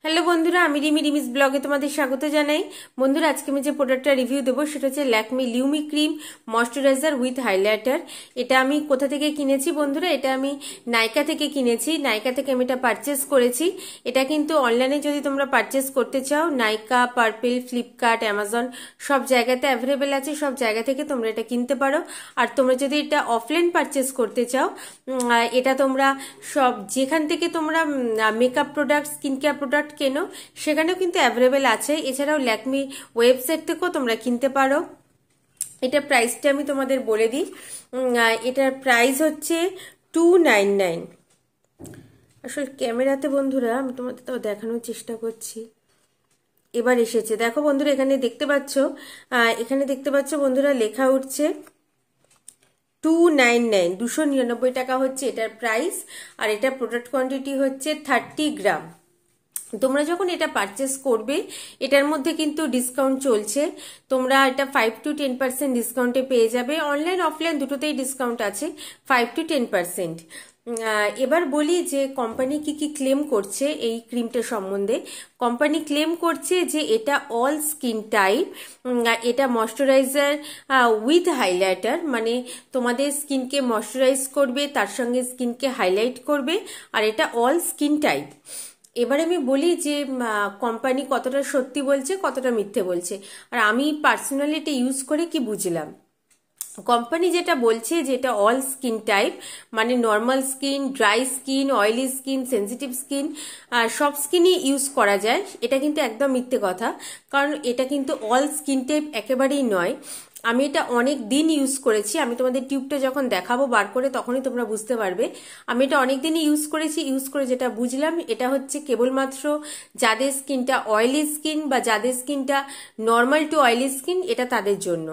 Hello বন্ধুরা, আমি রিমিস ব্লগে তোমাদের স্বাগত জানাই। বন্ধুরা, আজকে আমি যে প্রোডাক্টটা রিভিউ দেবো সেটা হচ্ছে Lakme Lumi cream moisturiser with highlighter. এটা আমি কোথা থেকে কিনেছি বন্ধুরা? এটা আমি নাইকা থেকে কিনেছি। নাইকা থেকে আমি এটা পারচেস করেছি। এটা কিন্তু অনলাইনে যদি তোমরা পারচেস করতে চাও, নাইকা, পার্পেল, ফ্লিপকার্ট, অ্যামাজন সব জায়গাতে অ্যাভেলেবেল আছে। সব জায়গা থেকে তোমরা এটা কিনতে পারো। আর তোমরা যদি এটা অফলাইন পারচেস করতে চাও, এটা তোমরা সব যেখান থেকে তোমরা makeup product, skin care product কেনো সেখানেও কিন্তু অ্যাভেলেবেল আছে। এছাড়াও ল্যাকমি ওয়েবসাইট থেকেও তোমরা কিনতে পারো। এটা প্রাইসটা আমি তোমাদের বলে দিই। এটার প্রাইস হচ্ছে 299। আসলে ক্যামেরাতে বন্ধুরা আমি তোমাদের তাও দেখানোর চেষ্টা করছি। এবার এসেছে, দেখো বন্ধুরা, এখানে দেখতে পাচ্ছ বন্ধুরা, লেখা উঠছে 299, 299 টাকা হচ্ছে এটার প্রাইস। আর এটা প্রোডাক্ট কোয়ান্টিটি হচ্ছে 30 গ্রাম। তোমরা যখন এটা পারচেস করবে, এটার মধ্যে কিন্তু ডিসকাউন্ট চলছে। তোমরা এটা 5 to 10% ডিসকাউন্টে পেয়ে যাবে। অনলাইন অফলাইন দুটোতেই ডিসকাউন্ট আছে, 5 to 10%। এবার বলি যে কোম্পানি কি কি ক্লেম করছে এই ক্রিমটা সম্বন্ধে। কোম্পানি ক্লেম করছে যে এটা অল স্কিন টাইপ, এটা ময়শ্চারাইজার উইথ হাইলাইটার, মানে তোমাদের স্কিনকে ময়শ্চারাইজ করবে, তার সঙ্গে স্কিনকে হাইলাইট করবে। আর এটা অল স্কিন টাইপ। এবার আমি বলি যে কোম্পানি কতটা সত্যি বলছে, কতটা মিথ্যে বলছে। আর আমি পার্সোনালি এটা ইউজ করে কি বুঝলাম। কোম্পানি যেটা বলছে যে এটা অল স্কিন টাইপ, মানে normal skin, dry skin, oily skin, sensitive skin, সব স্কিনই ইউজ করা যায়। এটা কিন্তু একদম মিথ্যে কথা, কারণ এটা কিন্তু অল স্কিন টাইপ একেবারেই নয়। আমি এটা অনেক দিন ইউজ করেছি। আমি তোমাদের টিউবটা যখন দেখাবো বার করে তখনই তোমরা বুঝতে পারবে। আমি এটা অনেক দিনই ইউজ করেছি। ইউজ করে যেটা বুঝলাম, এটা হচ্ছে কেবলমাত্র যাদের স্কিনটা অয়েলি স্কিন বা যাদের স্কিনটা নর্মাল টু অয়েলি স্কিন, এটা তাদের জন্য।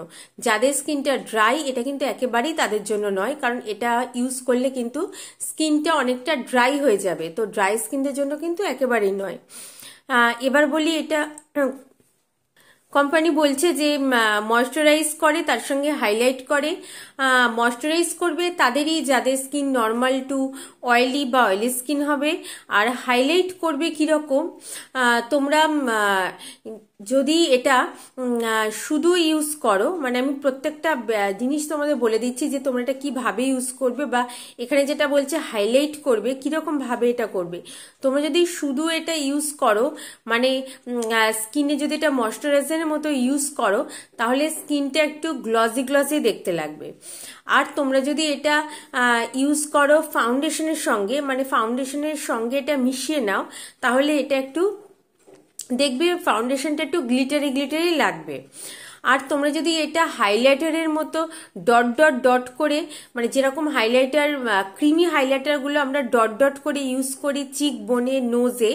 যাদের স্কিনটা ড্রাই, এটা কিন্তু একেবারেই তাদের জন্য নয়, কারণ এটা ইউজ করলে কিন্তু স্কিনটা অনেকটা ড্রাই হয়ে যাবে। তো ড্রাই স্কিনদের জন্য কিন্তু একেবারেই নয়। এবার বলি, এটা কোম্পানি বলছে যে ময়শ্চারাইজ করে, তার সঙ্গে হাইলাইট করে। ময়শ্চারাইজ করবে তাদেরই যাদের স্কিন নর্মাল টু অয়েলি বা অয়েলি স্কিন হবে। আর হাইলাইট করবে কীরকম, তোমরা যদি এটা শুধু ইউজ করো, মানে আমি প্রত্যেকটা জিনিস তোমাদের বলে দিচ্ছি যে তোমরা এটা কিভাবে ইউজ করবে, বা এখানে যেটা বলছে হাইলাইট করবে কিরকম ভাবে এটা করবে। তোমরা যদি শুধু এটা ইউজ করো, মানে স্কিনে যদি এটা ময়শ্চারাইজারের মতো ইউজ করো, তাহলে স্কিনটা একটু গ্লসি গ্লসি দেখতে লাগবে। আর তোমরা যদি এটা ইউজ করো ফাউন্ডেশনের সঙ্গে, মানে ফাউন্ডেশনের সঙ্গে এটা মিশিয়ে নাও, তাহলে এটা একটু দেখবে ফাউন্ডেশনটা একটু গ্লিটারি গ্লিটারি লাগবে। আর তোমরা যদি এটা হাইলাইটারের মতো ডট ডট ডট করে, মানে যেরকম হাইলাইটার, ক্রিমি হাইলাইটারগুলো আমরা ডট ডট করে ইউজ করি চিক বোনে, নোজে,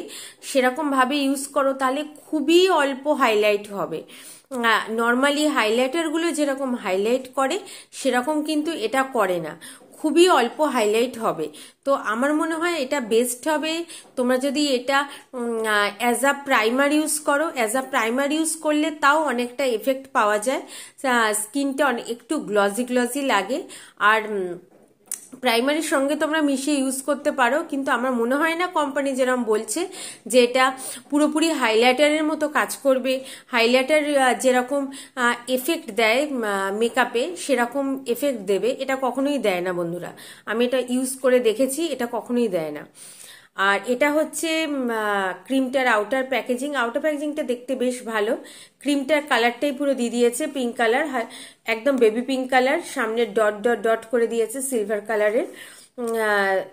সেরকম ভাবে ইউজ করো, তাহলে খুবই অল্প হাইলাইট হবে। নর্মালি হাইলাইটারগুলো যেরকম হাইলাইট করে সেরকম কিন্তু এটা করে না, খুবই অল্প হাইলাইট হবে। তো আমার মনে হয় এটা বেস্ট হবে তোমরা যদি এটা অ্যাজ আ প্রাইমার ইউজ করো। অ্যাজ আ প্রাইমার ইউজ করলে তাও অনেকটা এফেক্ট পাওয়া যায়, স্কিনটা একটু গ্লসি গ্লসি লাগে। আর প্রাইমারির সঙ্গে তোমরা মিশিয়ে ইউজ করতে পারো, কিন্তু আমার মনে হয় না কোম্পানি যেরকম বলছে যে এটা পুরোপুরি হাইলাইটারের মতো কাজ করবে। হাইলাইটার যেরকম এফেক্ট দেয় মেকআপে, সেরকম এফেক্ট দেবে, এটা কখনোই দেয় না বন্ধুরা। আমি এটা ইউজ করে দেখেছি, এটা কখনোই দেয় না। আর এটা হচ্ছে ক্রিমটার আউটার প্যাকেজিং। আউটার প্যাকেজিংটা দেখতে বেশ ভালো। ক্রিমটার কালারটাই পুরো দিয়ে দিয়েছে পিঙ্ক কালার, একদম বেবি পিঙ্ক কালার। সামনে ডট ডট ডট করে দিয়েছে সিলভার কালারের।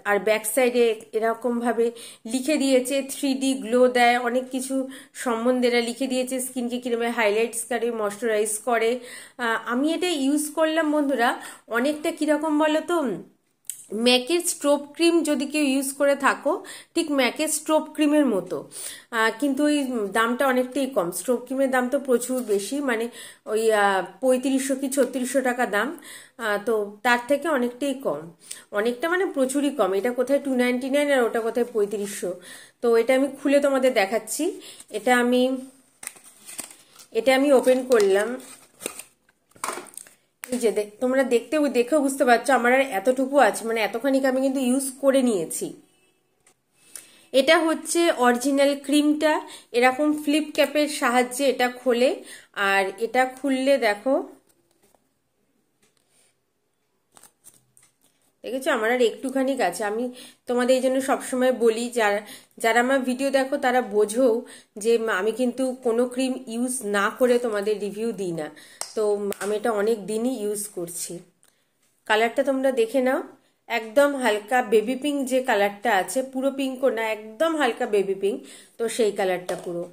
আর ব্যাক সাইডে এরকম ভাবে লিখে দিয়েছে 3D গ্লো দেয়, অনেক কিছু সম্বন্ধে এরা লিখে দিয়েছে। স্কিনকে কিরকম হাইলাইটস করে, ময়শ্চারাইজ করে। আমি এটা ইউজ করলাম বন্ধুরা, অনেকটা কিরকম বলো তো, ম্যাকের স্ট্রোব ক্রিম যদি কেউ ইউজ করে থাকো, ঠিক ম্যাকের স্ট্রোব ক্রিমের মতো, কিন্তু ওই দামটা অনেকটাই কম। স্ট্রোব ক্রিমের দাম তো প্রচুর বেশি, মানে ওই 3500 কি 3600 টাকা দাম। তো তার থেকে অনেকটাই কম, অনেকটা মানে প্রচুরই কম। এটা কোথায় 299 আর ওটা কোথায় 3500। তো এটা আমি খুলে তোমাদের দেখাচ্ছি। এটা আমি ওপেন করলাম। যে তোমরা দেখেও বুঝতে পারছো আমার আর এতটুকু আছে, মানে এতখানি আমি কিন্তু ইউজ করে নিয়েছি। এটা হচ্ছে অরিজিনাল ক্রিমটা, এরকম ফ্লিপ ক্যাপের সাহায্যে এটা খোলে। আর এটা খুললে দেখো, দেখেছো আমার আর একটুখানি আছে। আমি তোমাদের এই জন্য সবসময় বলি, যারা যারা আমার ভিডিও দেখো তারা বোঝো যে আমি কিন্তু কোনো ক্রিম ইউজ না করে তোমাদের রিভিউ দিই না। তো আমি এটা অনেক দিনই ইউজ করছি। কালারটা তোমরা দেখে নাও, একদম হালকা বেবি পিঙ্ক যে কালারটা আছে, পুরো পিঙ্কও না, একদম হালকা বেবি পিঙ্ক, তো সেই কালারটা পুরো।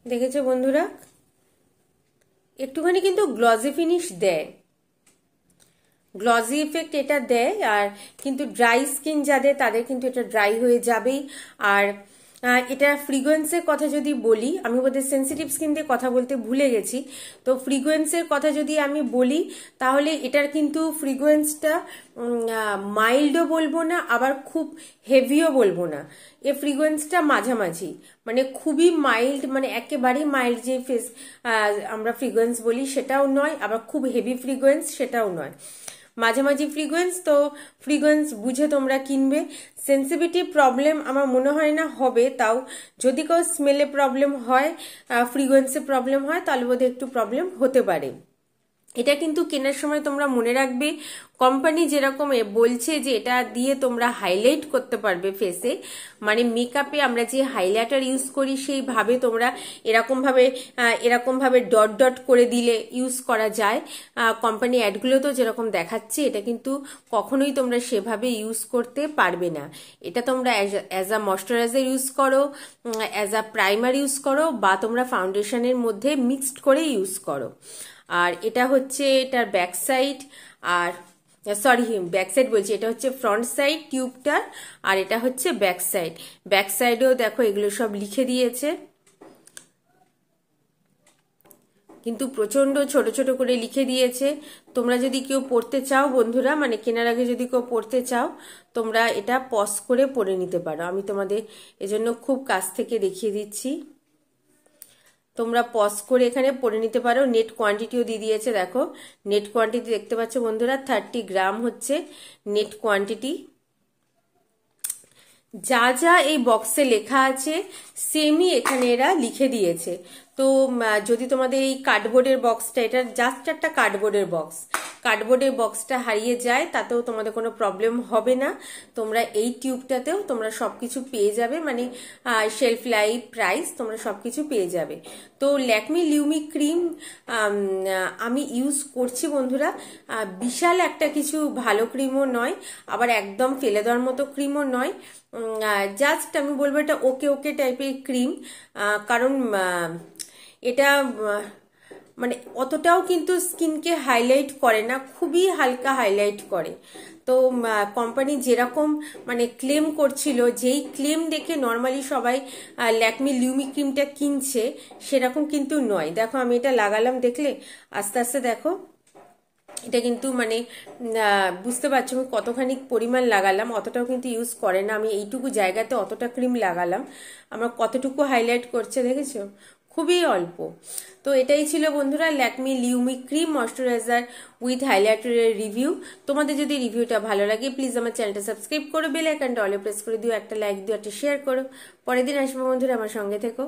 দেখেছো বন্ধুরা, একটুখানি কিন্তু গ্লজি ফিনিশ দেয়, গ্লজি ইফেক্ট এটা দেয়। আর কিন্তু ড্রাই স্কিন যাদের, তাদের কিন্তু এটা ড্রাই হয়ে যাবেই। আর এটা ফ্রিগুয়েন্সের কথা যদি বলি, আমি বোধহয় সেন্সিটিভ স্কিন দিয়ে কথা বলতে ভুলে গেছি। তো ফ্রিগুয়েন্সের কথা যদি আমি বলি, তাহলে এটার কিন্তু ফ্রিগুয়েন্সটা মাইল্ডও বলবো না, আবার খুব হেভিও বলবো না। এ ফ্রিগুয়েন্সটা মাঝামাঝি, মানে খুবই মাইল্ড, মানে একেবারেই মাইল্ড যে আমরা ফ্রিগুয়েন্স বলি সেটাও নয়, আবার খুব হেভি ফ্রিগুয়েন্স সেটাও নয়, মাঝামাঝি ফ্রিগুয়েন্স। তো ফ্রিগুয়েন্স বুঝে তোমরা কিনবে। সেন্সিটিভিটি প্রবলেম আমার মনে হয় না হবে, তাও যদি কেউ স্মেলে প্রবলেম হয়, ফ্রিগুয়েন্সে প্রবলেম হয়, তাহলে বোধহয় একটু প্রবলেম হতে পারে। এটা কিন্তু কেনার সময় তোমরা মনে রাখবে, কোম্পানি যেরকম বলছে যে এটা দিয়ে তোমরা হাইলাইট করতে পারবে ফেসে, মানে মেকআপে আমরা যে হাইলাইটার ইউজ করি সেইভাবে তোমরা এরকম ভাবে ডট ডট করে দিলে ইউজ করা যায়। কোম্পানি অ্যাডগুলো তো যেরকম দেখাচ্ছে, এটা কিন্তু কখনোই তোমরা সেভাবে ইউজ করতে পারবে না। এটা তোমরা অ্যাজ আ ময়শ্চারাইজার ইউজ করো, অ্যাজ আ প্রাইমার ইউজ করো, বা তোমরা ফাউন্ডেশনের মধ্যে মিক্সড করে ইউজ করো। আর এটা হচ্ছে এটার ব্যাক সাইড, আর সরি ব্যাক সাইড বলছি, এটা হচ্ছে ফ্রন্ট সাইড টিউবটার, আর এটা হচ্ছে ব্যাক সাইড। ব্যাক সাইডেও দেখো এগুলো সব লিখে দিয়েছে, কিন্তু প্রচন্ড ছোট ছোট করে লিখে দিয়েছে। তোমরা যদি কেউ পড়তে চাও বন্ধুরা, মানে কেনার আগে যদি কেউ পড়তে চাও, তোমরা এটা পজ করে পড়ে নিতে পারো। আমি তোমাদের এজন্য খুব কাছ থেকে দেখিয়ে দিচ্ছি, তোমরা পজ করে এখানে পড়ে নিতে পারো। নেট কোয়ান্টিটিও দিয়ে দিয়েছে, দেখো নেট কোয়ান্টিটি দেখতে পাচ্ছ বন্ধুরা, 30 গ্রাম হচ্ছে নেট কোয়ান্টিটি। যা যা এই বক্সে লেখা আছে সেমই এখানে এরা লিখে দিয়েছে। তো যদি তোমাদের এই কার্ডবোর্ডের বক্সটা, এটা জাস্ট একটা কার্ডবোর্ডের বক্স, কার্ডবোর্ডের বক্সটা হারিয়ে যায়, তাতেও তোমাদের কোনো প্রবলেম হবে না। তোমরা এই টিউবটাতেও তোমরা সবকিছু পেয়ে যাবে, মানে শেলফ লাইফ, প্রাইস, তোমরা সবকিছু পেয়ে যাবে। তো ল্যাকমি লিউমি ক্রিম আমি ইউজ করছি বন্ধুরা। বিশাল একটা কিছু ভালো ক্রিমও নয়, আবার একদম ফেলে দেওয়ার মতো ক্রিমও নয়, জাস্ট আমি বলবো এটা ওকে ওকে টাইপের ক্রিম। কারণ এটা মানে অতটাও কিন্তু স্কিনকে হাইলাইট করে না, খুবই হালকা হাইলাইট করে। তো কোম্পানি যেরকম মানে ক্লেম করছিল, যেই ক্লেম দেখে নর্মালি সবাই ল্যাকমি লিউমি ক্রিমটা কিনছে, সেরকম কিন্তু নয়। দেখো আমি এটা লাগালাম, দেখলে আস্তে আস্তে দেখো এটা কিন্তু মানে বুঝতে পারছো আমি কতখানি পরিমাণ লাগালাম, অতটাও কিন্তু ইউজ করে না। আমি এইটুকু জায়গাতে অতটা ক্রিম লাগালাম, আমার কতটুকু হাইলাইট করছে দেখেছো, খুবই অল্প। তো এটাই ছিল বন্ধুরা Lakme Lumi cream moisturiser with হাইলাইটারের রিভিউ। তোমাদের যদি রিভিউটা ভালো লাগে প্লিজ আমার চ্যানেলটা সাবস্ক্রাইব করো, বেল আইকনটা অলে প্রেস করে দিও, একটা লাইক দিও, একটা শেয়ার করো। পরের দিন আসবো বন্ধুরা, আমার সঙ্গে থেকো।